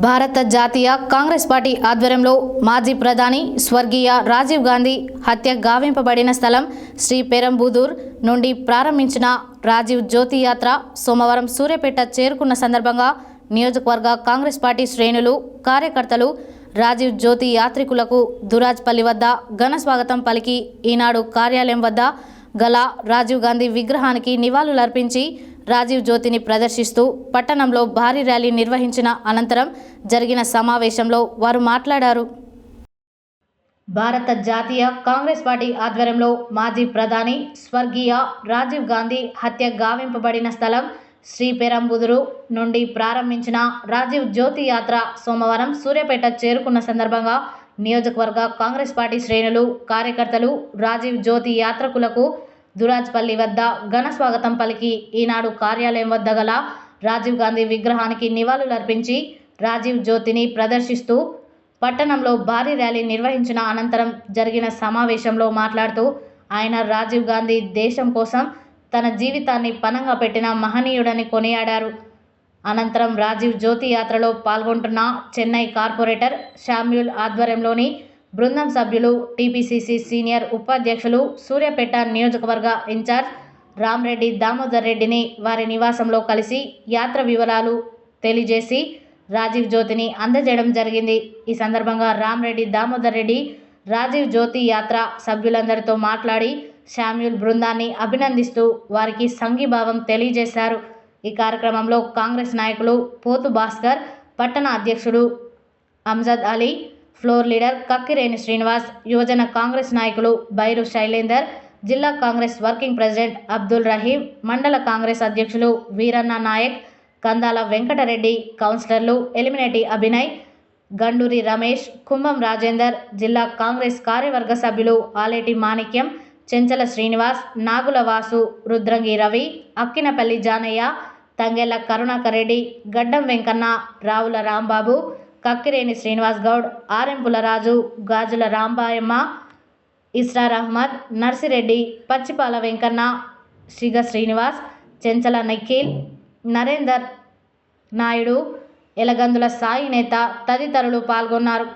భారత జాతీయ కాంగ్రెస్ పార్టీ ఆధ్వర్యంలో మాజీ ప్రధాని స్వర్గీయ రాజీవ్ గాంధీ హత్య గావింపబడిన స్థలం శ్రీ పెరంబుదూర్ నుండి ప్రారంభించిన రాజీవ్ జ్యోతి యాత్ర సోమవారం సూర్యాపేట చేరుకున్న సందర్భంగా నియోజకవర్గ కాంగ్రెస్ పార్టీ శ్రేణులు కార్యకర్తలు రాజీవ్ జ్యోతి యాత్రికులకు దురాజ్పల్లి వద్ద ఘన స్వాగతం పలికి ఈనాడు కార్యాలయం వద్ద గల రాజీవ్ గాంధీ విగ్రహానికి నివాళులర్పించి రాజీవ్ జ్యోతిని ప్రదర్శిస్తూ పట్టణంలో భారీ ర్యాలీ నిర్వహించిన అనంతరం జరిగిన సమావేశంలో వారు మాట్లాడారు. భారత జాతీయ కాంగ్రెస్ పార్టీ ఆధ్వర్యంలో మాజీ ప్రధాని స్వర్గీయ రాజీవ్ గాంధీ హత్య గావింపబడిన స్థలం శ్రీ పెరంబుదూరు నుండి ప్రారంభించిన రాజీవ్ జ్యోతి యాత్ర సోమవారం సూర్యాపేట చేరుకున్న సందర్భంగా నియోజకవర్గ కాంగ్రెస్ పార్టీ శ్రేణులు కార్యకర్తలు రాజీవ్ జ్యోతి యాత్రికులకు దురాజ్పల్లి వద్ద ఘన స్వాగతం పలికి ఈనాడు కార్యాలయం వద్ద గల రాజీవ్ గాంధీ విగ్రహానికి నివాళులర్పించి రాజీవ్ జ్యోతిని ప్రదర్శిస్తూ పట్టణంలో భారీ ర్యాలీ నిర్వహించిన అనంతరం జరిగిన సమావేశంలో మాట్లాడుతూ ఆయన రాజీవ్ గాంధీ దేశం కోసం తన జీవితాన్ని పణంగా పెట్టిన మహనీయుడని కొనియాడారు. అనంతరం రాజీవ్ జ్యోతి యాత్రలో పాల్గొంటున్న చెన్నై కార్పొరేటర్ శామ్యూల్ ఆధ్వర్యంలోని బృందం సభ్యులు టీపీసీసీ సీనియర్ ఉపాధ్యక్షులు సూర్యాపేట నియోజకవర్గ ఇన్ఛార్జ్ రామ్రెడ్డి దామోదర్ రెడ్డిని వారి నివాసంలో కలిసి యాత్ర వివరాలు తెలియజేసి రాజీవ్ జ్యోతిని అందజేయడం జరిగింది. ఈ సందర్భంగా రామ్రెడ్డి దామోదర్ రెడ్డి రాజీవ్ జ్యోతి యాత్ర సభ్యులందరితో మాట్లాడి శామ్యూల్ బృందాన్ని అభినందిస్తూ వారికి సంఘీభావం తెలియజేశారు. ఈ కార్యక్రమంలో కాంగ్రెస్ నాయకులు పోతు భాస్కర్, పట్టణ అధ్యక్షుడు అంజద్ అలీ, ఫ్లోర్ లీడర్ కక్కిరేని శ్రీనివాస్, యువజన కాంగ్రెస్ నాయకులు బైరు శైలేందర్, జిల్లా కాంగ్రెస్ వర్కింగ్ ప్రెసిడెంట్ అబ్దుల్ రహీం, మండల కాంగ్రెస్ అధ్యక్షులు వీరన్న నాయక్, కందాల వెంకటరెడ్డి, కౌన్సిలర్లు ఎలిమినేటి అభినయ్, గండూరి రమేష్, కుంభం రాజేందర్, జిల్లా కాంగ్రెస్ కార్యవర్గ సభ్యులు ఆలేటి మాణిక్యం, చెంచల శ్రీనివాస్, నాగుల వాసు, రుద్రంగి రవి, అక్కినపల్లి జానయ్య, తంగెళ్ల కరుణాకర్ రెడ్డి, గడ్డం వెంకన్న, రావుల రాంబాబు, కక్కిరేని శ్రీనివాస్ గౌడ్, ఆరెంపుల రాజు, గాజుల రాంబాయమ్మ, ఇస్రార్ అహ్మద్, నర్సిరెడ్డి, పచ్చిపాల వెంకన్న, శ్రీగ శ్రీనివాస్, చెంచల నిఖిల్, నరేందర్ నాయుడు, ఎలగందుల సాయి నేత తదితరులు పాల్గొన్నారు.